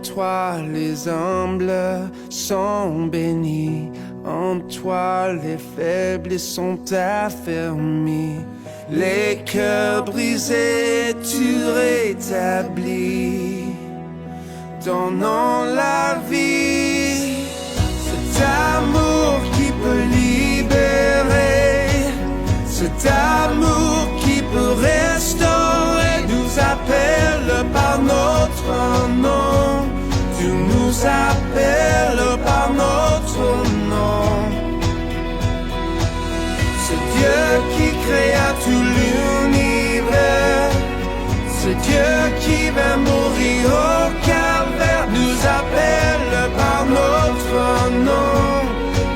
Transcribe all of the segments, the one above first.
toi les humbles sont bénis, en toi les faibles sont affermis. Les cœurs brisés tu rétablis, donnant la vie. Cet amour qui peut libérer, cet amour qui peut restaurer, nous appelle par notre nom. Tu nous appelles par notre nom. Ce Dieu qui créa tout l'univers, ce Dieu qui va mourir au calvaire, nous appelle par notre nom.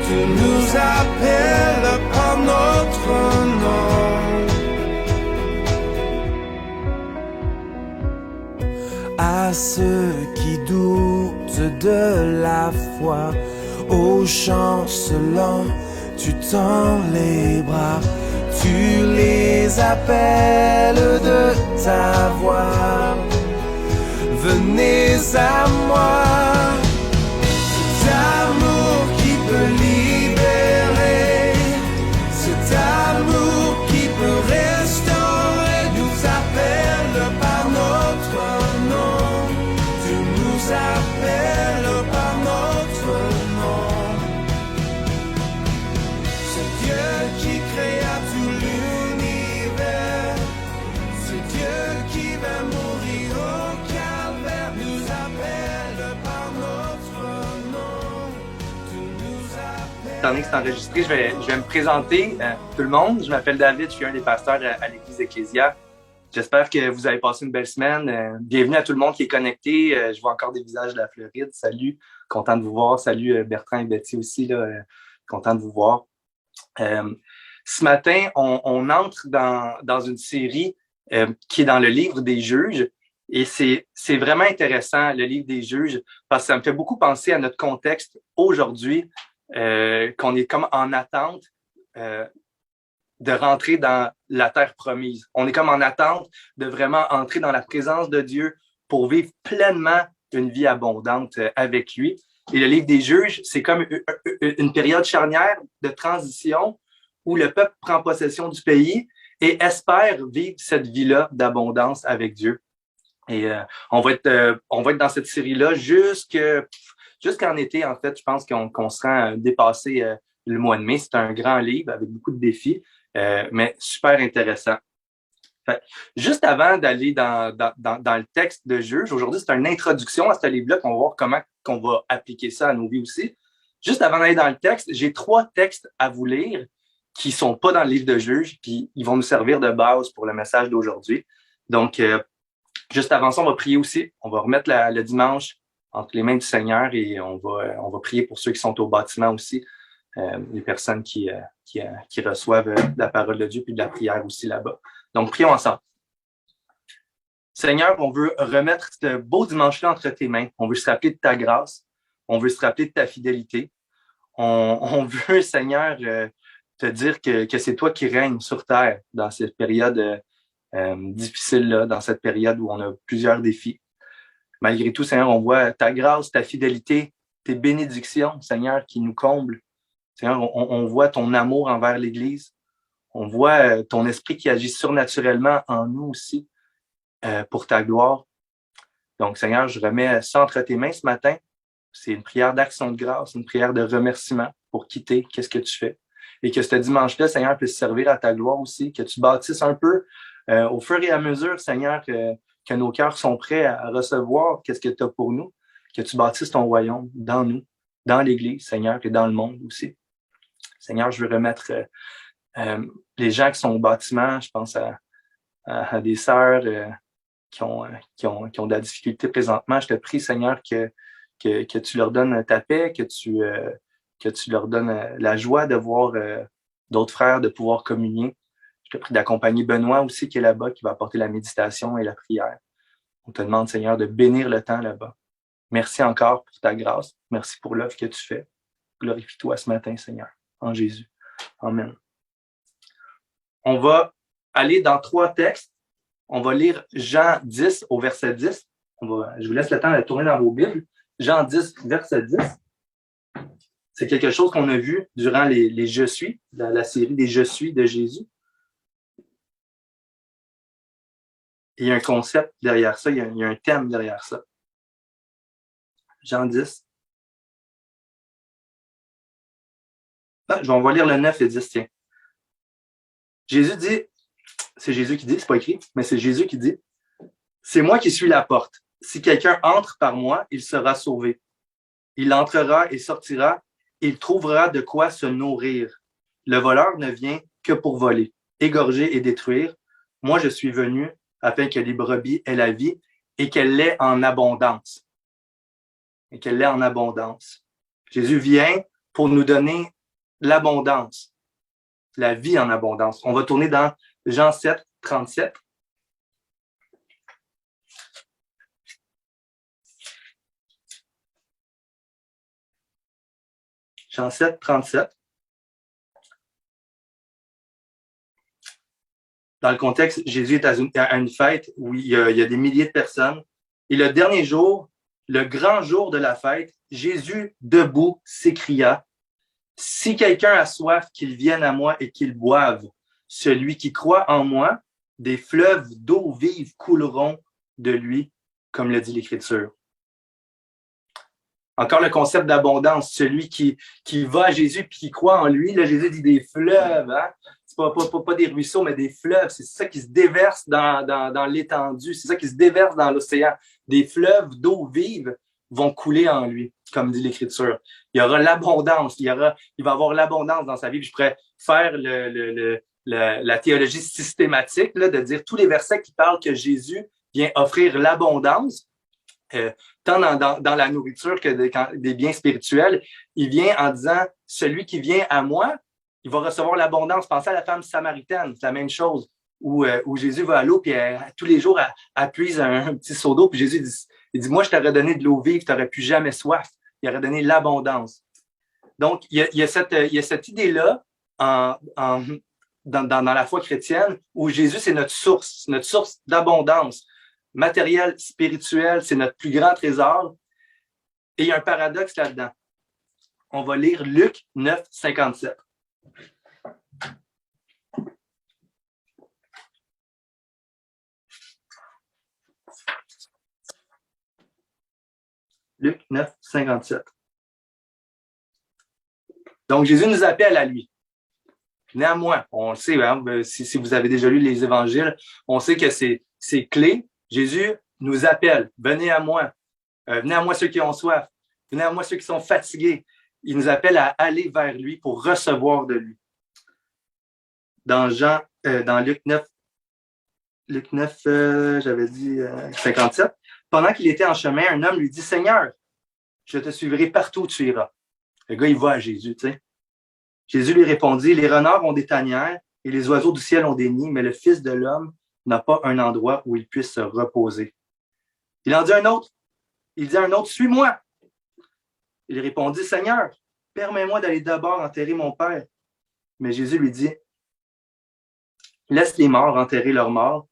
Tu nous appelles par notre nom. À ceux qui doutent de la foi, aux chancelants, tu tends les bras, tu les appelles de ta voix. Venez à moi, cet amour qui peut libérer, cet amour qui peut restaurer, nous appelle par notre nom. Tu nous appelles par notre nom. C'est Dieu qui créa tout l'univers, c'est Dieu qui va mourir au calvaire, nous appelle par notre nom. Tu nous appelles. Étant donné que c'est enregistré, je vais me présenter tout le monde. Je m'appelle David, je suis un des pasteurs à l'Église Ecclésia. J'espère que vous avez passé une belle semaine. Bienvenue à tout le monde qui est connecté. Je vois encore des visages de la Floride. Salut, content de vous voir. Salut Bertrand et Betty aussi, là, content de vous voir. Ce matin, on entre dans une série qui est dans le livre des Juges. Et c'est vraiment intéressant, le livre des Juges, parce que ça me fait beaucoup penser à notre contexte aujourd'hui, qu'on est comme en attente de rentrer dans la terre promise. On est comme en attente de vraiment entrer dans la présence de Dieu pour vivre pleinement une vie abondante avec lui. Et le livre des Juges, c'est comme une période charnière de transition où le peuple prend possession du pays et espère vivre cette vie-là d'abondance avec Dieu. Et on va être dans cette série-là jusqu'en été, en fait. Je pense qu'on sera dépassé le mois de mai. C'est un grand livre avec beaucoup de défis, mais super intéressant. Fait, juste avant d'aller dans le texte de Juge, aujourd'hui, c'est une introduction à ce livre-là qu'on va voir comment on va appliquer ça à nos vies aussi. Juste avant d'aller dans le texte, j'ai 3 textes à vous lire qui sont pas dans le livre de Juge, puis ils vont nous servir de base pour le message d'aujourd'hui. Donc, juste avant ça, on va prier aussi. On va remettre le dimanche entre les mains du Seigneur et on va prier pour ceux qui sont au bâtiment aussi, les personnes qui reçoivent la parole de Dieu puis de la prière aussi là-bas. Donc, prions ensemble. Seigneur, on veut remettre ce beau dimanche-là entre tes mains. On veut se rappeler de ta grâce. On veut se rappeler de ta fidélité. On veut, Seigneur, te dire que c'est toi qui règnes sur terre dans cette période difficile-là, dans cette période où on a plusieurs défis. Malgré tout, Seigneur, on voit ta grâce, ta fidélité, tes bénédictions, Seigneur, qui nous comblent. Seigneur, on voit ton amour envers l'Église. On voit ton esprit qui agit surnaturellement en nous aussi pour ta gloire. Donc, Seigneur, je remets ça entre tes mains ce matin. C'est une prière d'action de grâce, une prière de remerciement pour quitter qu'est-ce que tu fais. Et que ce dimanche-là, Seigneur, puisse servir à ta gloire aussi, que tu bâtisses un peu au fur et à mesure, Seigneur, que nos cœurs sont prêts à recevoir qu'est-ce que tu as pour nous, que tu bâtisses ton royaume dans nous, dans l'Église, Seigneur, et dans le monde aussi. Seigneur, je veux remettre les gens qui sont au bâtiment, je pense à des sœurs qui ont de la difficulté présentement. Je te prie, Seigneur, que tu leur donnes ta paix, que tu leur donnes la joie de voir d'autres frères, de pouvoir communier. Je te prie d'accompagner Benoît aussi qui est là-bas, qui va apporter la méditation et la prière. On te demande, Seigneur, de bénir le temps là-bas. Merci encore pour ta grâce. Merci pour l'œuvre que tu fais. Glorifie-toi ce matin, Seigneur, en Jésus. Amen. On va aller dans 3 textes. On va lire Jean 10 au verset 10. Je vous laisse le temps de tourner dans vos Bibles. Jean 10, verset 10. C'est quelque chose qu'on a vu durant les Je suis, la série des Je suis de Jésus. Et il y a un concept derrière ça, il y a un thème derrière ça. Jean 10. Ah, on va lire le 9 et 10, tiens. Jésus dit, c'est Jésus qui dit, c'est pas écrit, mais c'est Jésus qui dit, c'est moi qui suis la porte. Si quelqu'un entre par moi, il sera sauvé. Il entrera et sortira, et il trouvera de quoi se nourrir. Le voleur ne vient que pour voler, égorger et détruire. Moi, je suis venu afin que les brebis aient la vie et qu'elle l'ait en abondance. Et qu'elle l'ait en abondance. Jésus vient pour nous donner l'abondance, la vie en abondance. On va tourner dans Jean 7, 37. Jean 7, 37. Dans le contexte, Jésus est à une fête où il y a des milliers de personnes. Et le dernier jour, le grand jour de la fête, Jésus, debout, s'écria, « Si quelqu'un a soif, qu'il vienne à moi et qu'il boive. Celui qui croit en moi, des fleuves d'eau vive couleront de lui, comme le dit l'Écriture. » Encore le concept d'abondance, celui qui va à Jésus et qui croit en lui, là, Jésus dit des fleuves, hein? C'est pas des ruisseaux, mais des fleuves. C'est ça qui se déverse dans l'étendue, c'est ça qui se déverse dans l'océan. Des fleuves d'eau vive vont couler en lui, comme dit l'Écriture. Il y aura l'abondance, il va avoir l'abondance dans sa vie. Puis je pourrais faire la théologie systématique, là, de dire tous les versets qui parlent que Jésus vient offrir l'abondance, tant dans la nourriture que des biens spirituels. Il vient en disant, celui qui vient à moi, il va recevoir l'abondance. Pensez à la femme samaritaine, c'est la même chose, où Jésus va à l'eau, puis tous les jours, elle puise un petit seau d'eau, puis Jésus dit, moi, je t'aurais donné de l'eau vive, tu n'aurais plus jamais soif. Il aurait donné l'abondance. Donc, il y a cette idée-là dans la foi chrétienne où Jésus, c'est notre source d'abondance matérielle, spirituelle, c'est notre plus grand trésor. Et il y a un paradoxe là-dedans. On va lire Luc 9, 57. Luc 9, 57. Donc, Jésus nous appelle à lui. Venez à moi. On le sait, hein, si vous avez déjà lu les évangiles, on sait que c'est clé. Jésus nous appelle. Venez à moi. Venez à moi ceux qui ont soif. Venez à moi ceux qui sont fatigués. Il nous appelle à aller vers lui pour recevoir de lui. Dans Luc 9, j'avais dit 57. Pendant qu'il était en chemin, un homme lui dit, « Seigneur, je te suivrai partout où tu iras. » Le gars, il va à Jésus, tu sais. Jésus lui répondit, « Les renards ont des tanières et les oiseaux du ciel ont des nids, mais le Fils de l'homme n'a pas un endroit où il puisse se reposer. » Il en dit un autre. Il dit à un autre, « Suis-moi. » Il répondit, « Seigneur, permets-moi d'aller d'abord enterrer mon père. » Mais Jésus lui dit, « Laisse les morts enterrer leurs morts,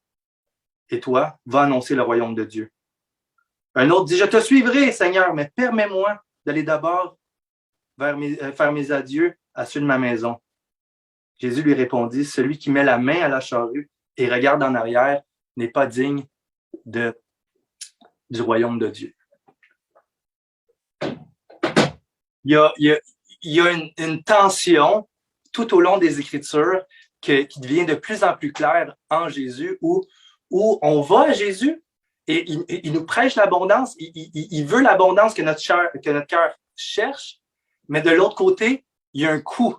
et toi, va annoncer le royaume de Dieu. » Un autre dit, « Je te suivrai, Seigneur, mais permets-moi d'aller d'abord faire mes adieux à ceux de ma maison. » Jésus lui répondit, « Celui qui met la main à la charrue et regarde en arrière n'est pas digne du royaume de Dieu. » Il y a une tension tout au long des Écritures qui devient de plus en plus claire en Jésus, où on va à Jésus et il nous prêche l'abondance, il veut l'abondance que notre cœur cherche, mais de l'autre côté, il y a un coût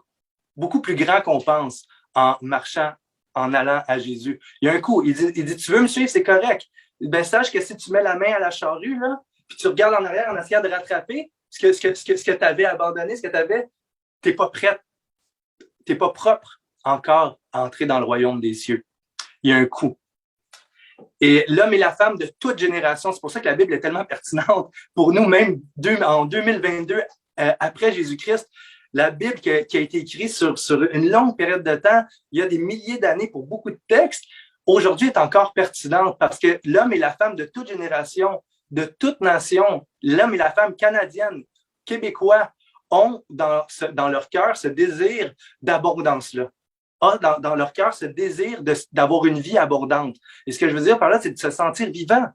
beaucoup plus grand qu'on pense en marchant, en allant à Jésus. Il y a un coût. Il dit, tu veux me suivre, c'est correct. Ben, sache que si tu mets la main à la charrue, là, puis tu regardes en arrière en essayant de rattraper ce que tu avais abandonné, ce que tu avais, tu n'es pas prête. Tu n'es pas propre encore à entrer dans le royaume des cieux. Il y a un coût. Et l'homme et la femme de toute génération, c'est pour ça que la Bible est tellement pertinente pour nous, même en 2022, après Jésus-Christ. La Bible qui a été écrite sur une longue période de temps, il y a des milliers d'années pour beaucoup de textes, aujourd'hui est encore pertinente parce que l'homme et la femme de toute génération de toute nation, l'homme et la femme canadienne, québécois, ont dans leur cœur ce désir d'abondance-là. Ont dans leur cœur ce désir d'avoir une vie abondante. Et ce que je veux dire par là, c'est de se sentir vivant.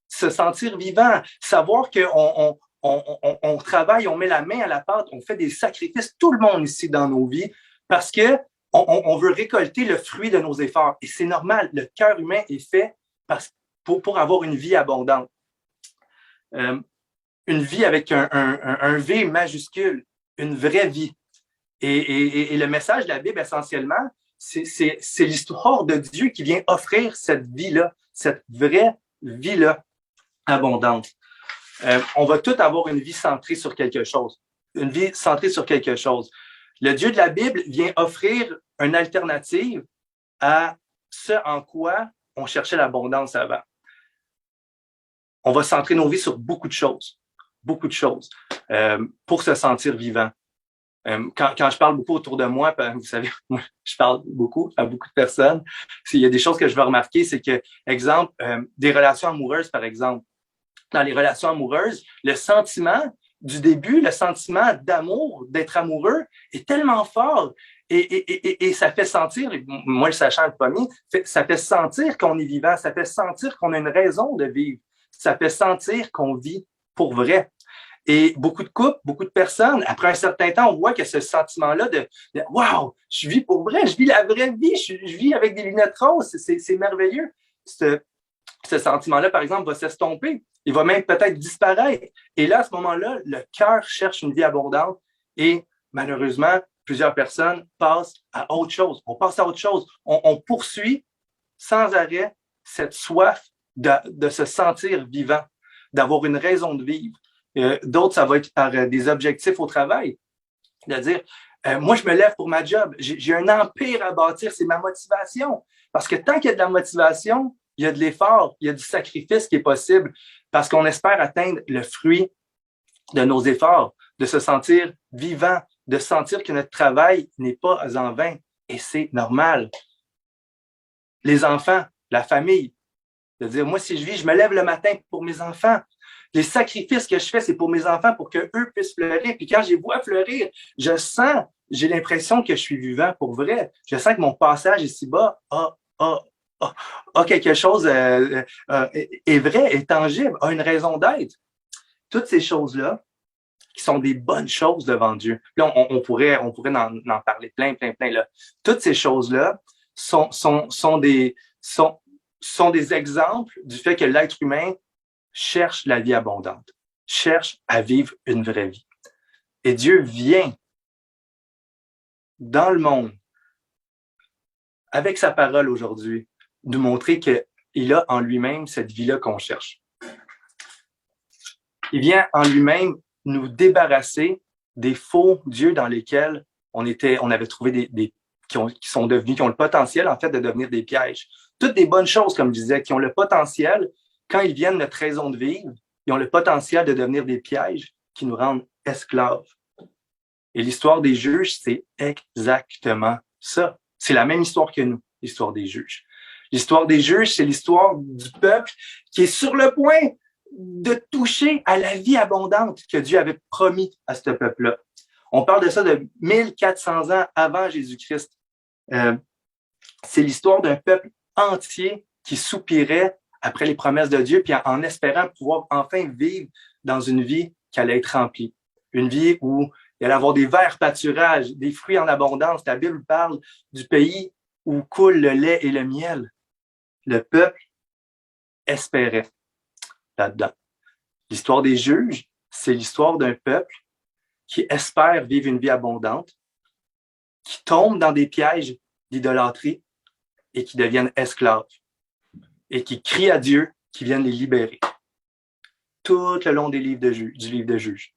Se sentir vivant, savoir qu'on travaille, on met la main à la pâte, on fait des sacrifices, tout le monde ici dans nos vies, parce que on veut récolter le fruit de nos efforts. Et c'est normal, le cœur humain est fait pour avoir une vie abondante. Une vie avec un V majuscule, une vraie vie. Et le message de la Bible, essentiellement, c'est l'histoire de Dieu qui vient offrir cette vie-là, cette vraie vie-là abondante. On va tous avoir une vie centrée sur quelque chose. Une vie centrée sur quelque chose. Le Dieu de la Bible vient offrir une alternative à ce en quoi on cherchait l'abondance avant. On va centrer nos vies sur beaucoup de choses pour se sentir vivant. Quand je parle beaucoup autour de moi, vous savez, moi, je parle beaucoup à beaucoup de personnes. Il y a des choses que je vais remarquer, c'est que, exemple, des relations amoureuses, par exemple. Dans les relations amoureuses, le sentiment du début, le sentiment d'amour, d'être amoureux est tellement fort et ça fait sentir, moi le sachant le premier, ça fait sentir qu'on est vivant, ça fait sentir qu'on a une raison de vivre, ça fait sentir qu'on vit pour vrai. Et beaucoup de couples, beaucoup de personnes, après un certain temps, on voit que ce sentiment-là de wow, je vis pour vrai, je vis la vraie vie, je vis avec des lunettes roses, c'est merveilleux. Ce sentiment-là, par exemple, va s'estomper. Il va même peut-être disparaître. Et là, à ce moment-là, le cœur cherche une vie abondante et malheureusement, plusieurs personnes passent à autre chose. On passe à autre chose. On poursuit sans arrêt cette soif de se sentir vivant, d'avoir une raison de vivre. D'autres, ça va être par des objectifs au travail. C'est-à-dire, moi, je me lève pour ma job. J'ai un empire à bâtir. C'est ma motivation. Parce que tant qu'il y a de la motivation, il y a de l'effort, il y a du sacrifice qui est possible parce qu'on espère atteindre le fruit de nos efforts, de se sentir vivant, de sentir que notre travail n'est pas en vain. Et c'est normal. Les enfants, la famille, de dire, moi, si je vis, je me lève le matin pour mes enfants. Les sacrifices que je fais, c'est pour mes enfants, pour qu'eux puissent fleurir. Puis quand je les vois fleurir, j'ai l'impression que je suis vivant pour vrai. Je sens que mon passage ici-bas a quelque chose est vrai, est tangible, a une raison d'être. Toutes ces choses-là qui sont des bonnes choses devant Dieu. Là, on pourrait en parler plein. Là. Toutes ces choses-là sont des exemples du fait que l'être humain cherche la vie abondante, cherche à vivre une vraie vie. Et Dieu vient dans le monde avec sa parole aujourd'hui nous montrer qu'il a en lui-même cette vie-là qu'on cherche. Il vient en lui-même nous débarrasser des faux dieux dans lesquels on avait trouvé qui ont le potentiel, en fait, de devenir des pièges. Toutes des bonnes choses, comme je disais, qui ont le potentiel, quand ils viennent notre raison de vivre, ils ont le potentiel de devenir des pièges qui nous rendent esclaves. Et l'histoire des juges, c'est exactement ça. C'est la même histoire que nous, l'histoire des juges. L'histoire des juges, c'est l'histoire du peuple qui est sur le point de toucher à la vie abondante que Dieu avait promis à ce peuple-là. On parle de ça de 1400 ans avant Jésus-Christ. C'est l'histoire d'un peuple entier qui soupirait après les promesses de Dieu, puis en espérant pouvoir enfin vivre dans une vie qui allait être remplie. Une vie où il allait avoir des verts pâturages, des fruits en abondance. La Bible parle du pays où coule le lait et le miel. Le peuple espérait là-dedans. L'histoire des juges, c'est l'histoire d'un peuple qui espère vivre une vie abondante, qui tombe dans des pièges d'idolâtrie et qui deviennent esclaves et qui crient à Dieu qui vienne les libérer. Tout le long du livre de Juges.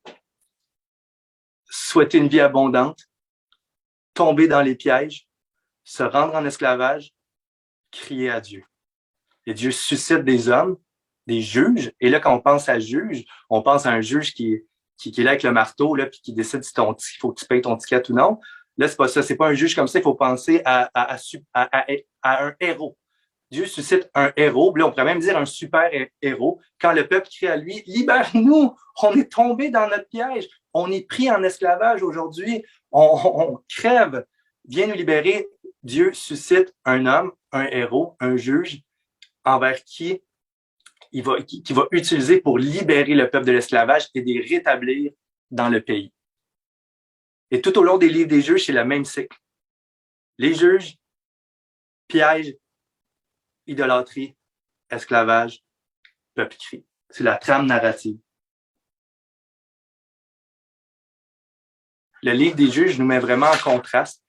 Souhaiter une vie abondante, tomber dans les pièges, se rendre en esclavage, crier à Dieu. Et Dieu suscite des hommes, des juges. Et là, quand on pense à juge, on pense à un juge qui est là avec le marteau, là, puis qui décide si il faut que tu payes ton ticket ou non. Là, c'est pas ça. C'est pas un juge comme ça. Il faut penser à un héros. Dieu suscite un héros, là, on pourrait même dire un super héros, quand le peuple crie à lui, libère-nous, on est tombé dans notre piège, on est pris en esclavage aujourd'hui, on crève, viens nous libérer. Dieu suscite un homme, un héros, un juge, envers qui va utiliser pour libérer le peuple de l'esclavage et les rétablir dans le pays. Et tout au long des livres des juges, c'est le même cycle. Les juges, piège, idolâtrie, esclavage, peuple crie. C'est la trame narrative. Le livre des juges nous met vraiment en contraste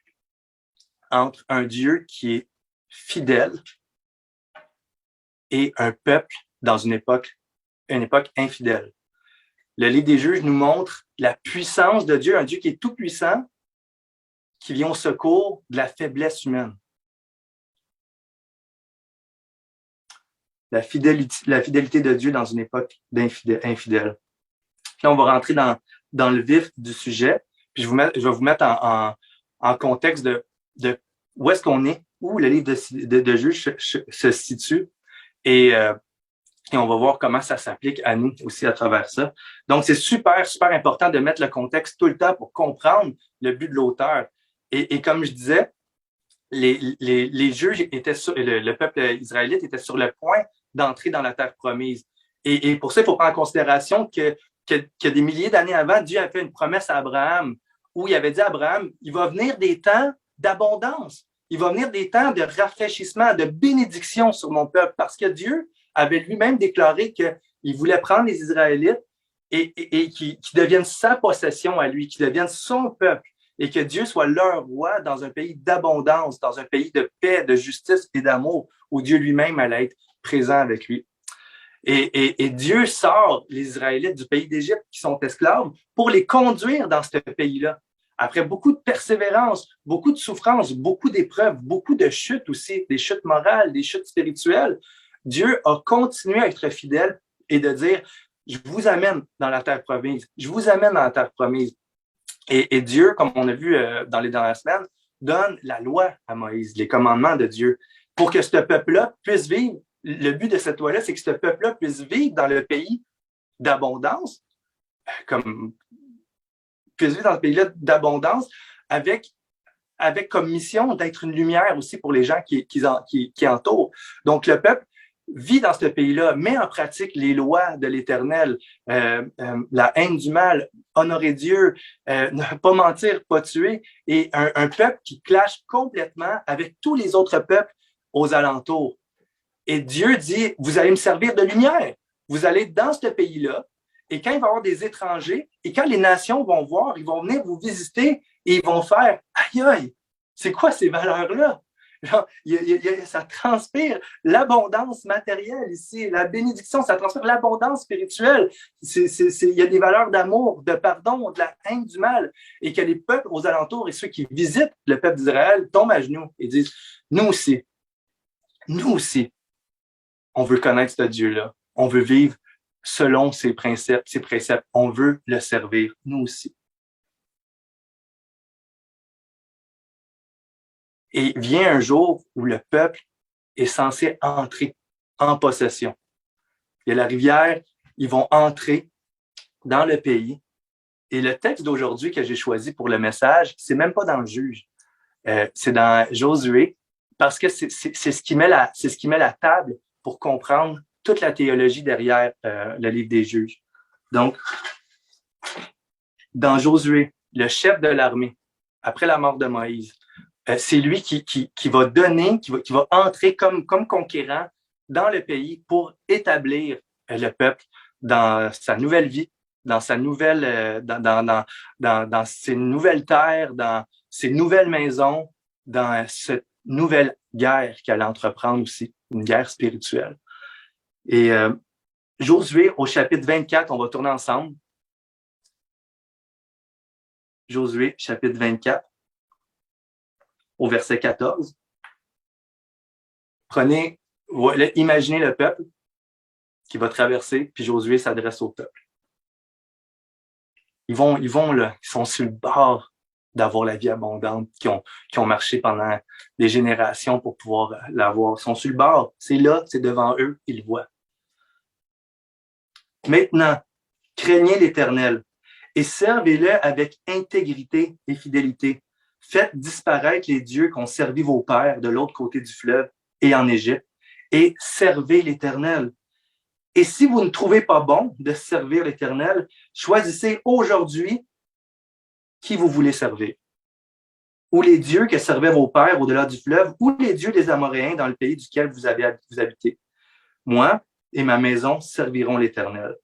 entre un Dieu qui est fidèle et un peuple dans une époque infidèle. Le livre des juges nous montre la puissance de Dieu, un Dieu qui est tout puissant, qui vient au secours de la faiblesse humaine. La fidélité de Dieu dans une époque infidèle. Là, on va rentrer dans le vif du sujet, puis je vais vous mettre en contexte de où est-ce qu'on est, où le livre de Juges se situe, et on va voir comment ça s'applique à nous aussi à travers ça. Donc, c'est super, super important de mettre le contexte tout le temps pour comprendre le but de l'auteur. Et comme je disais, les juges étaient le peuple israélite était sur le point d'entrer dans la terre promise. Et pour ça, il faut prendre en considération que des milliers d'années avant, Dieu a fait une promesse à Abraham où il avait dit à Abraham, il va venir des temps d'abondance. Il va venir des temps de rafraîchissement, de bénédiction sur mon peuple, parce que Dieu avait lui-même déclaré qu'il voulait prendre les Israélites et qu'ils deviennent sa possession à lui, qu'ils deviennent son peuple, et que Dieu soit leur roi dans un pays d'abondance, dans un pays de paix, de justice et d'amour, où Dieu lui-même allait être présent avec lui. Et Dieu sort les Israélites du pays d'Égypte qui sont esclaves pour les conduire dans ce pays-là. Après beaucoup de persévérance, beaucoup de souffrance, beaucoup d'épreuves, beaucoup de chutes aussi, des chutes morales, des chutes spirituelles, Dieu a continué à être fidèle et de dire, je vous amène dans la terre promise, je vous amène dans la terre promise. Et Dieu, comme on a vu dans les dernières semaines, donne la loi à Moïse, les commandements de Dieu, pour que ce peuple-là puisse vivre. Le but de cette loi-là, c'est que ce peuple-là puisse vivre dans le pays d'abondance, puisse vivre dans le pays-là d'abondance avec comme mission d'être une lumière aussi pour les gens qui entourent. Donc, le peuple vit dans ce pays-là, met en pratique les lois de l'Éternel, la haine du mal, honorer Dieu, ne pas mentir, pas tuer, et un peuple qui clash complètement avec tous les autres peuples aux alentours. Et Dieu dit, vous allez me servir de lumière. Vous allez dans ce pays-là, et quand il va y avoir des étrangers, et quand les nations vont voir, ils vont venir vous visiter, et ils vont faire, aïe aïe, c'est quoi ces valeurs-là? Ça transpire l'abondance matérielle ici, la bénédiction, ça transpire l'abondance spirituelle. Il y a des valeurs d'amour, de pardon, de la haine du mal, et que les peuples aux alentours et ceux qui visitent le peuple d'Israël tombent à genoux et disent, nous aussi, on veut connaître ce Dieu-là, on veut vivre selon ses préceptes, on veut le servir, nous aussi. Et vient un jour où le peuple est censé entrer en possession. Il y a la rivière, ils vont entrer dans le pays. Et le texte d'aujourd'hui que j'ai choisi pour le message, c'est même pas dans le Juge. C'est dans Josué, parce que c'est ce qui met la table pour comprendre toute la théologie derrière le livre des Juges. Donc, dans Josué, le chef de l'armée, après la mort de Moïse, c'est lui qui va donner, qui va entrer comme conquérant dans le pays pour établir le peuple dans sa nouvelle vie, dans sa nouvelle, dans ses nouvelles terres, dans ses nouvelles maisons, dans cette nouvelle guerre qu'elle entreprendre aussi, une guerre spirituelle. Et Josué, au chapitre 24, on va tourner ensemble. Josué, chapitre 24. Au verset 14. Imaginez le peuple qui va traverser, puis Josué s'adresse au peuple. Ils sont sur le bord d'avoir la vie abondante, qui ont marché pendant des générations pour pouvoir l'avoir. Ils sont sur le bord. C'est là, c'est devant eux, ils le voient. Maintenant, craignez l'Éternel et servez-le avec intégrité et fidélité. Faites disparaître les dieux qu'ont servi vos pères de l'autre côté du fleuve et en Égypte et servez l'Éternel. Et si vous ne trouvez pas bon de servir l'Éternel, choisissez aujourd'hui qui vous voulez servir. Ou les dieux que servaient vos pères au-delà du fleuve, ou les dieux des Amoréens dans le pays duquel vous habitez. Moi et ma maison serviront l'Éternel.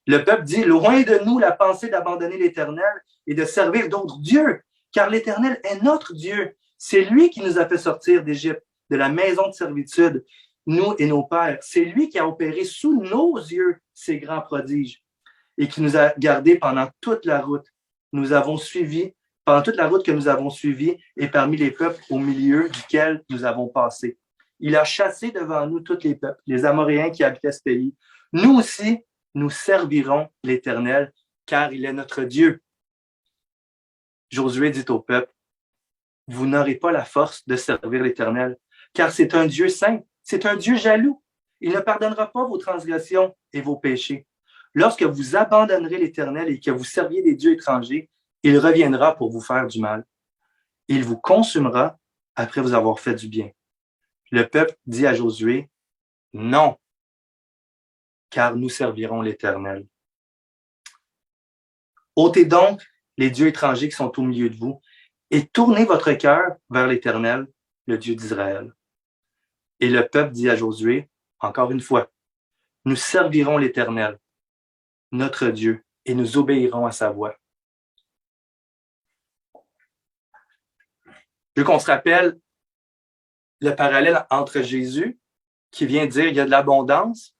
Le peuple dit, loin de nous la pensée d'abandonner l'Éternel et de servir d'autres dieux, car l'Éternel est notre Dieu. C'est lui qui nous a fait sortir d'Égypte, de la maison de servitude, nous et nos pères. C'est lui qui a opéré sous nos yeux ces grands prodiges et qui nous a gardés pendant toute la route. Pendant toute la route que nous avons suivie et parmi les peuples au milieu duquel nous avons passé. Il a chassé devant nous tous les peuples, les Amoréens qui habitaient ce pays. Nous aussi, nous servirons l'Éternel, car il est notre Dieu. Josué dit au peuple, vous n'aurez pas la force de servir l'Éternel, car c'est un Dieu saint, c'est un Dieu jaloux. Il ne pardonnera pas vos transgressions et vos péchés. Lorsque vous abandonnerez l'Éternel et que vous serviez des dieux étrangers, il reviendra pour vous faire du mal. Il vous consumera après vous avoir fait du bien. Le peuple dit à Josué, non, car nous servirons l'Éternel. Ôtez donc les dieux étrangers qui sont au milieu de vous et tournez votre cœur vers l'Éternel, le Dieu d'Israël. Et le peuple dit à Josué, encore une fois, nous servirons l'Éternel, notre Dieu, et nous obéirons à sa voix. Je veux qu'on se rappelle le parallèle entre Jésus, qui vient dire il y a de l'abondance,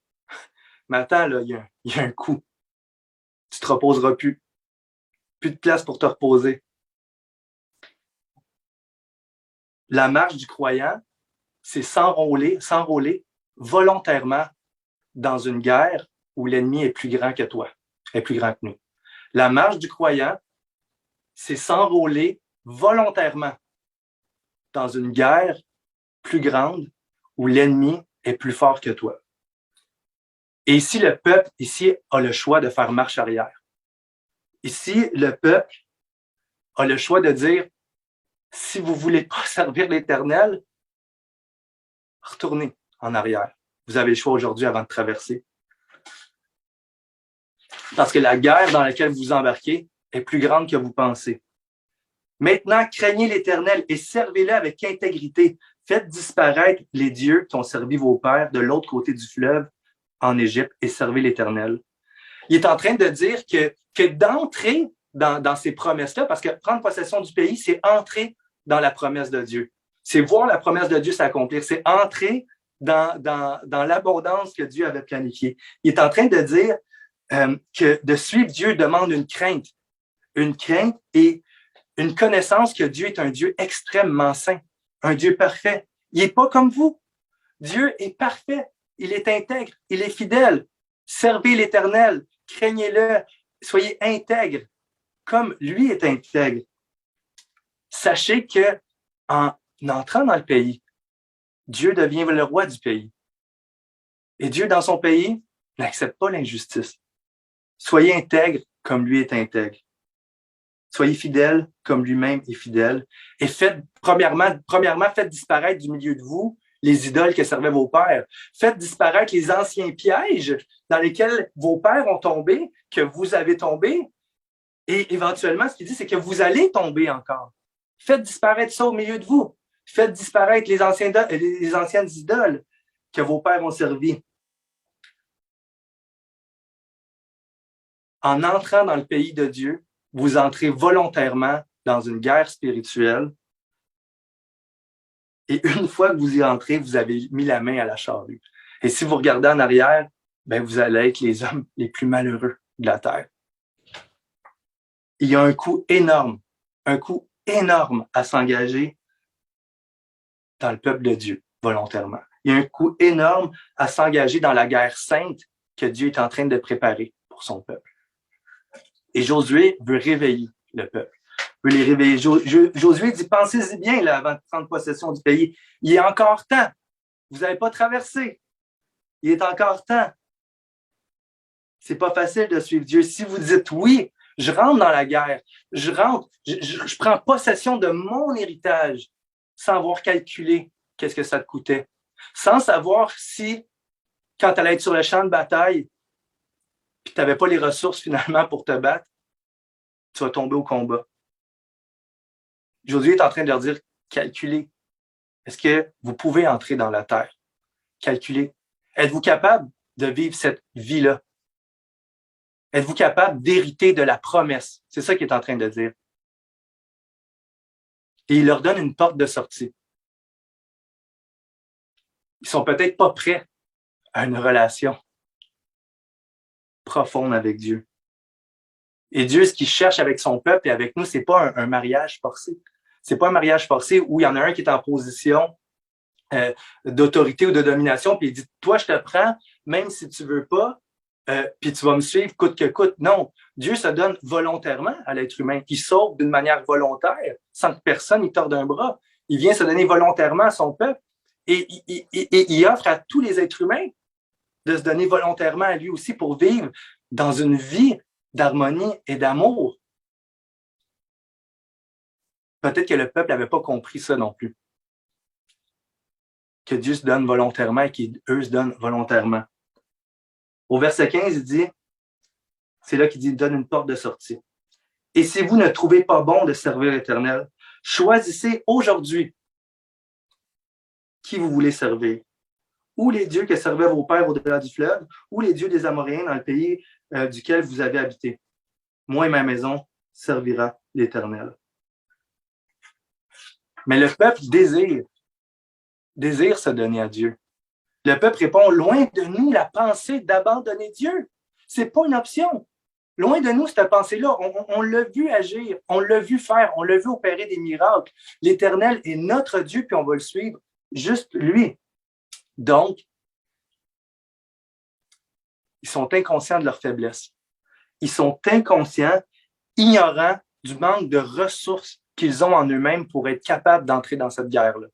mais attends, là, il y a un coup. Tu te reposeras plus. Plus de place pour te reposer. La marche du croyant, c'est s'enrôler volontairement dans une guerre où l'ennemi est plus grand que toi, est plus grand que nous. La marche du croyant, c'est s'enrôler volontairement dans une guerre plus grande où l'ennemi est plus fort que toi. Et ici, le peuple a le choix de faire marche arrière. Ici, le peuple a le choix de dire, si vous ne voulez pas servir l'Éternel, retournez en arrière. Vous avez le choix aujourd'hui avant de traverser. Parce que la guerre dans laquelle vous embarquez est plus grande que vous pensez. Maintenant, craignez l'Éternel et servez-le avec intégrité. Faites disparaître les dieux qui ont servi vos pères de l'autre côté du fleuve en Égypte et servez l'Éternel. Il est en train de dire que d'entrer dans ces promesses-là, parce que prendre possession du pays, c'est entrer dans la promesse de Dieu. C'est voir la promesse de Dieu s'accomplir. C'est entrer dans l'abondance que Dieu avait planifiée. Il est en train de dire que de suivre Dieu demande une crainte et une connaissance que Dieu est un Dieu extrêmement saint, un Dieu parfait. Il n'est pas comme vous. Dieu est parfait. Il est intègre. Il est fidèle. Servez l'Éternel. Craignez-le. Soyez intègres comme lui est intègre. Sachez que en entrant dans le pays, Dieu devient le roi du pays. Et Dieu, dans son pays, n'accepte pas l'injustice. Soyez intègres comme lui est intègre. Soyez fidèles comme lui-même est fidèle. Et premièrement, faites disparaître du milieu de vous les idoles que servaient vos pères. Faites disparaître les anciens pièges dans lesquels vos pères ont tombé, que vous avez tombé. Et éventuellement, ce qu'il dit, c'est que vous allez tomber encore. Faites disparaître ça au milieu de vous. Faites disparaître les anciennes idoles que vos pères ont servies. En entrant dans le pays de Dieu, vous entrez volontairement dans une guerre spirituelle. Et une fois que vous y entrez, vous avez mis la main à la charrue. Et si vous regardez en arrière, vous allez être les hommes les plus malheureux de la terre. Il y a un coût énorme à s'engager dans le peuple de Dieu, volontairement. Il y a un coût énorme à s'engager dans la guerre sainte que Dieu est en train de préparer pour son peuple. Et Josué veut réveiller le peuple. veut les réveiller. Josué dit, pensez-y bien là, avant de prendre possession du pays. Il est encore temps. Vous n'avez pas traversé. Il est encore temps. C'est pas facile de suivre Dieu. Si vous dites oui, je rentre dans la guerre, je rentre, je prends possession de mon héritage sans avoir calculé qu'est-ce que ça te coûtait, sans savoir si, quand tu allais être sur le champ de bataille, puis tu n'avais pas les ressources finalement pour te battre, tu vas tomber au combat. Josué est en train de leur dire, calculez. Est-ce que vous pouvez entrer dans la terre? Calculez. Êtes-vous capable de vivre cette vie-là? Êtes-vous capable d'hériter de la promesse? C'est ça qu'il est en train de dire. Et il leur donne une porte de sortie. Ils sont peut-être pas prêts à une relation profonde avec Dieu. Et Dieu, ce qu'il cherche avec son peuple et avec nous, c'est pas un mariage forcé. C'est pas un mariage forcé où il y en a un qui est en position d'autorité ou de domination, puis il dit, toi, je te prends, même si tu veux pas, puis tu vas me suivre coûte que coûte. Non, Dieu se donne volontairement à l'être humain. Il sauve d'une manière volontaire, sans que personne y torde un bras. Il vient se donner volontairement à son peuple et il offre à tous les êtres humains de se donner volontairement à lui aussi pour vivre dans une vie d'harmonie et d'amour. Peut-être que le peuple n'avait pas compris ça non plus. Que Dieu se donne volontairement et qu'eux se donnent volontairement. Au verset 15, il dit, c'est là qu'il dit, donne une porte de sortie. Et si vous ne trouvez pas bon de servir l'Éternel, choisissez aujourd'hui qui vous voulez servir. Ou les dieux que servaient vos pères au-delà du fleuve, ou les dieux des Amoréens dans le pays duquel vous avez habité. Moi et ma maison servira l'Éternel. Mais le peuple désire se donner à Dieu. Le peuple répond, loin de nous la pensée d'abandonner Dieu. C'est pas une option. Loin de nous cette pensée-là. On l'a vu agir, on l'a vu faire, on l'a vu opérer des miracles. L'Éternel est notre Dieu, puis on va le suivre, juste lui. Donc, ils sont inconscients de leur faiblesse. Ils sont inconscients, ignorants du manque de ressources qu'ils ont en eux-mêmes pour être capables d'entrer dans cette guerre-là.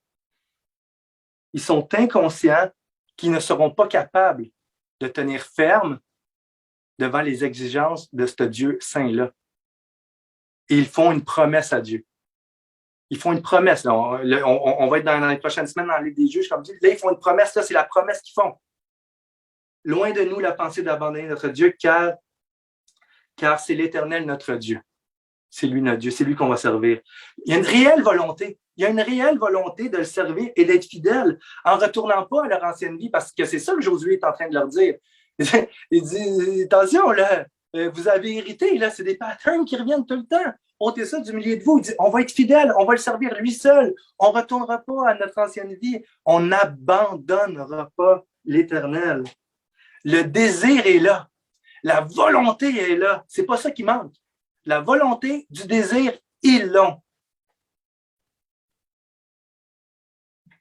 Ils sont inconscients qu'ils ne seront pas capables de tenir ferme devant les exigences de ce Dieu saint-là. Et ils font une promesse à Dieu. Ils font une promesse. Là. On va être dans les prochaines semaines dans le livre des juges, comme je dis. Là, ils font une promesse. Là, c'est la promesse qu'ils font. Loin de nous la pensée d'abandonner notre Dieu, car c'est l'Éternel notre Dieu. C'est lui notre Dieu, c'est lui qu'on va servir. Il y a une réelle volonté. Il y a une réelle volonté de le servir et d'être fidèle en ne retournant pas à leur ancienne vie, parce que c'est ça que Josué est en train de leur dire. Il dit, attention, là, vous avez hérité, là, c'est des patterns qui reviennent tout le temps. Ôtez ça du milieu de vous. Il dit, on va être fidèle, on va le servir lui seul. On ne retournera pas à notre ancienne vie. On n'abandonnera pas l'Éternel. Le désir est là. La volonté est là. C'est pas ça qui manque. La volonté du désir, ils l'ont.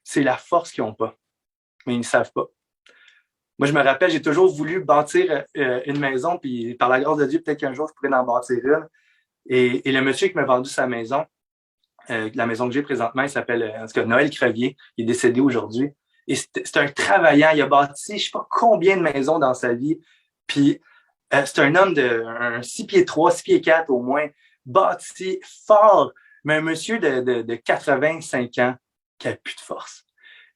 C'est la force qu'ils n'ont pas. Mais ils ne savent pas. Moi, je me rappelle, j'ai toujours voulu bâtir une maison, puis par la grâce de Dieu, peut-être qu'un jour, je pourrais en bâtir une. Et le monsieur qui m'a vendu sa maison, la maison que j'ai présentement, il s'appelle en tout cas, Noël Crevier. Il est décédé aujourd'hui. Et c'est un travaillant. Il a bâti, je ne sais pas combien de maisons dans sa vie. Puis, c'est un homme de 6 pieds 3, 6 pieds 4 au moins, bâti, fort, mais un monsieur de 85 ans qui n'a plus de force.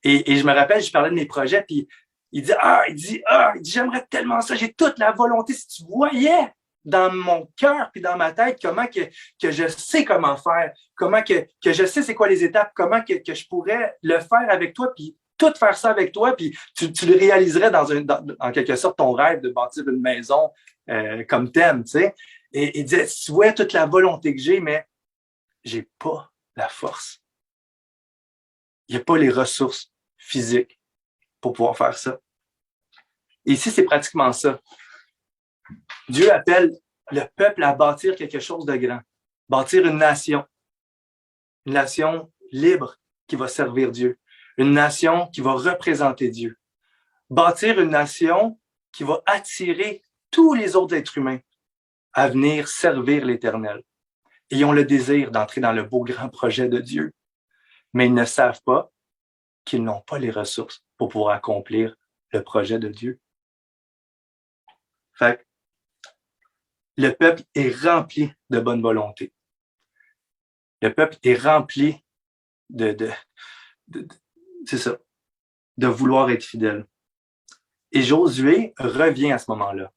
Et je me rappelle, je parlais de mes projets, puis il dit, j'aimerais tellement ça, j'ai toute la volonté. Si tu voyais dans mon cœur puis dans ma tête comment que je sais comment faire, comment que je sais c'est quoi les étapes, comment que je pourrais le faire avec toi, puis tout faire ça avec toi, puis tu le réaliserais en quelque sorte ton rêve de bâtir une maison comme thème, tu sais. Et il disait, tu vois toute la volonté que j'ai, mais j'ai pas la force. Il n'y a pas les ressources physiques pour pouvoir faire ça. Et ici, c'est pratiquement ça. Dieu appelle le peuple à bâtir quelque chose de grand, bâtir une nation libre qui va servir Dieu, une nation qui va représenter Dieu, bâtir une nation qui va attirer tous les autres êtres humains à venir servir l'Éternel. et ils ont le désir d'entrer dans le beau grand projet de Dieu, mais ils ne savent pas qu'ils n'ont pas les ressources pour pouvoir accomplir le projet de Dieu. Fait que le peuple est rempli de bonne volonté. Le peuple est rempli c'est ça, de vouloir être fidèle. Et Josué revient à ce moment-là.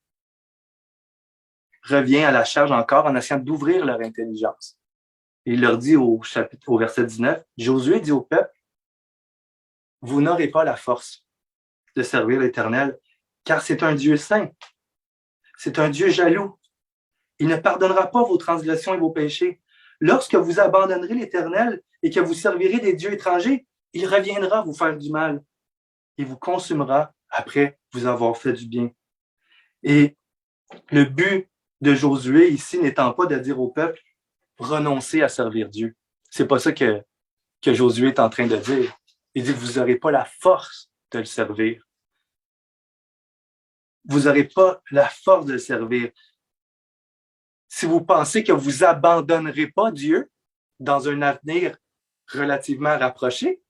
Revient à la charge encore en essayant d'ouvrir leur intelligence. Et il leur dit au verset 19, Josué dit au peuple, vous n'aurez pas la force de servir l'Éternel, car c'est un Dieu saint. C'est un Dieu jaloux. Il ne pardonnera pas vos transgressions et vos péchés. Lorsque vous abandonnerez l'Éternel et que vous servirez des dieux étrangers, il reviendra vous faire du mal et vous consumera après vous avoir fait du bien. Et le but de Josué ici n'étant pas de dire au peuple, renoncez à servir Dieu. C'est pas ça que Josué est en train de dire. Il dit que vous n'aurez pas la force de le servir. Vous n'aurez pas la force de le servir. Si vous pensez que vous abandonnerez pas Dieu dans un avenir relativement rapproché,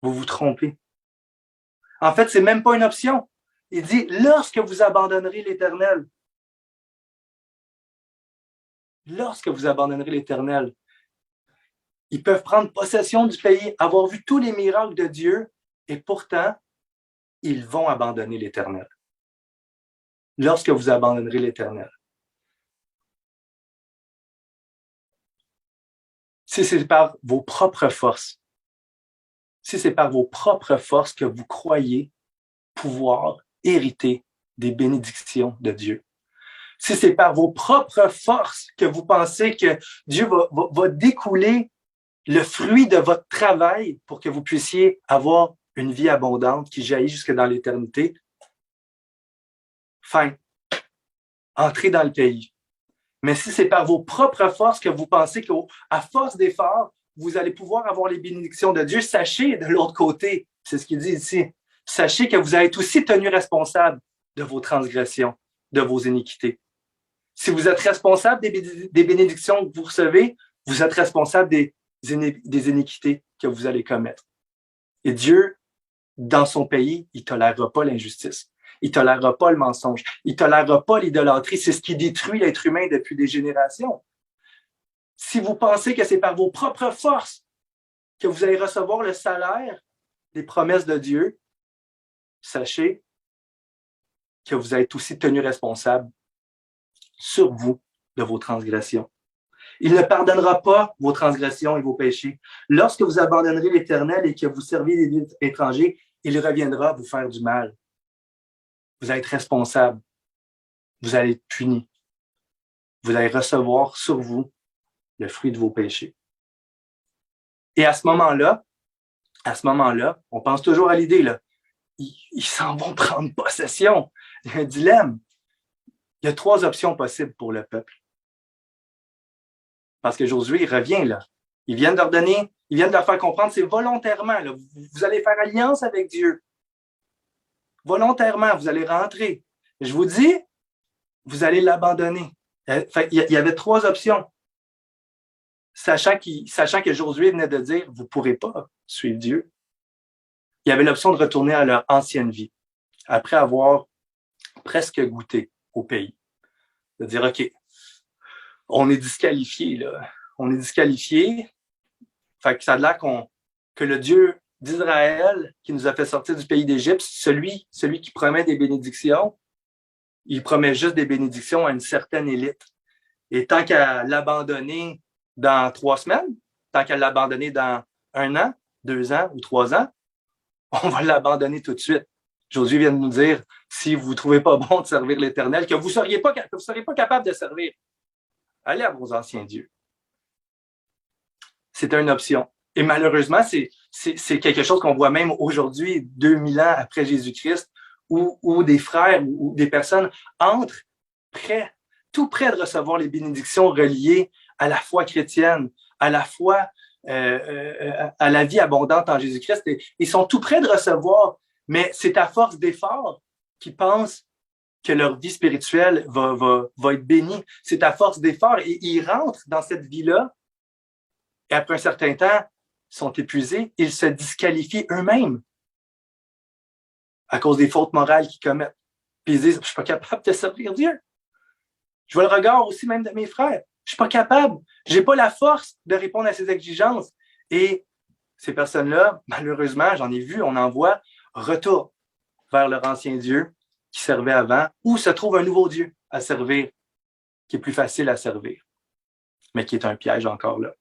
vous vous trompez. En fait, c'est même pas une option. Il dit, lorsque vous abandonnerez l'Éternel, ils peuvent prendre possession du pays, avoir vu tous les miracles de Dieu, et pourtant, ils vont abandonner l'Éternel. Lorsque vous abandonnerez l'Éternel. Si c'est par vos propres forces, que vous croyez pouvoir hériter des bénédictions de Dieu, si c'est par vos propres forces que vous pensez que Dieu va découler le fruit de votre travail pour que vous puissiez avoir une vie abondante qui jaillit jusque dans l'éternité, entrez dans le pays. Mais si c'est par vos propres forces que vous pensez qu'à force d'efforts, vous allez pouvoir avoir les bénédictions de Dieu, sachez de l'autre côté, c'est ce qu'il dit ici, sachez que vous allez être aussi tenus responsables de vos transgressions, de vos iniquités. Si vous êtes responsable des bénédictions que vous recevez, vous êtes responsable des iniquités que vous allez commettre. Et Dieu, dans son pays, il ne tolérera pas l'injustice. Il ne tolérera pas le mensonge. Il ne tolérera pas l'idolâtrie. C'est ce qui détruit l'être humain depuis des générations. Si vous pensez que c'est par vos propres forces que vous allez recevoir le salaire des promesses de Dieu, sachez que vous êtes aussi tenu responsable sur vous de vos transgressions. Il ne pardonnera pas vos transgressions et vos péchés. Lorsque vous abandonnerez l'Éternel et que vous servez des dieux étrangers, il reviendra vous faire du mal. Vous allez être responsable. Vous allez être puni. Vous allez recevoir sur vous le fruit de vos péchés. Et à ce moment-là, on pense toujours à l'idée, là, ils s'en vont prendre possession. Il y a un dilemme. Il y a 3 options possibles pour le peuple. Parce que Josué, il revient là. Ils viennent de leur faire comprendre, c'est volontairement. Là, vous allez faire alliance avec Dieu. Volontairement, vous allez rentrer. Je vous dis, vous allez l'abandonner. Il y avait 3 options. Sachant que Josué venait de dire, vous ne pourrez pas suivre Dieu. Il y avait l'option de retourner à leur ancienne vie, après avoir presque goûté au pays. De dire, OK, on est disqualifié, là. On est disqualifié. Fait que ça a l'air que le Dieu d'Israël, qui nous a fait sortir du pays d'Égypte, celui qui promet des bénédictions, il promet juste des bénédictions à une certaine élite. Et tant qu'à l'abandonner dans 3 semaines, tant qu'à l'abandonner dans 1 an, 2 ans ou 3 ans, on va l'abandonner tout de suite. Josué vient de nous dire, si vous ne trouvez pas bon de servir l'Éternel, que vous ne serez pas capable de servir, allez à vos anciens dieux. C'est une option. Et malheureusement, c'est quelque chose qu'on voit même aujourd'hui, 2000 ans après Jésus-Christ, où des frères ou des personnes entrent tout près de recevoir les bénédictions reliées à la foi chrétienne, à la foi à la vie abondante en Jésus-Christ. Ils sont tout près de recevoir, mais c'est à force d'efforts qu'ils pensent que leur vie spirituelle va être bénie. C'est à force d'efforts. Et ils rentrent dans cette vie-là et après un certain temps, ils sont épuisés. Ils se disqualifient eux-mêmes à cause des fautes morales qu'ils commettent. Puis ils disent, je ne suis pas capable de servir Dieu. Je vois le regard aussi même de mes frères. Je ne suis pas capable. Je n'ai pas la force de répondre à ces exigences. Et ces personnes-là, malheureusement, j'en ai vu, on en voit, retournent vers leur ancien Dieu qui servait avant, ou se trouve un nouveau Dieu à servir, qui est plus facile à servir, mais qui est un piège encore là.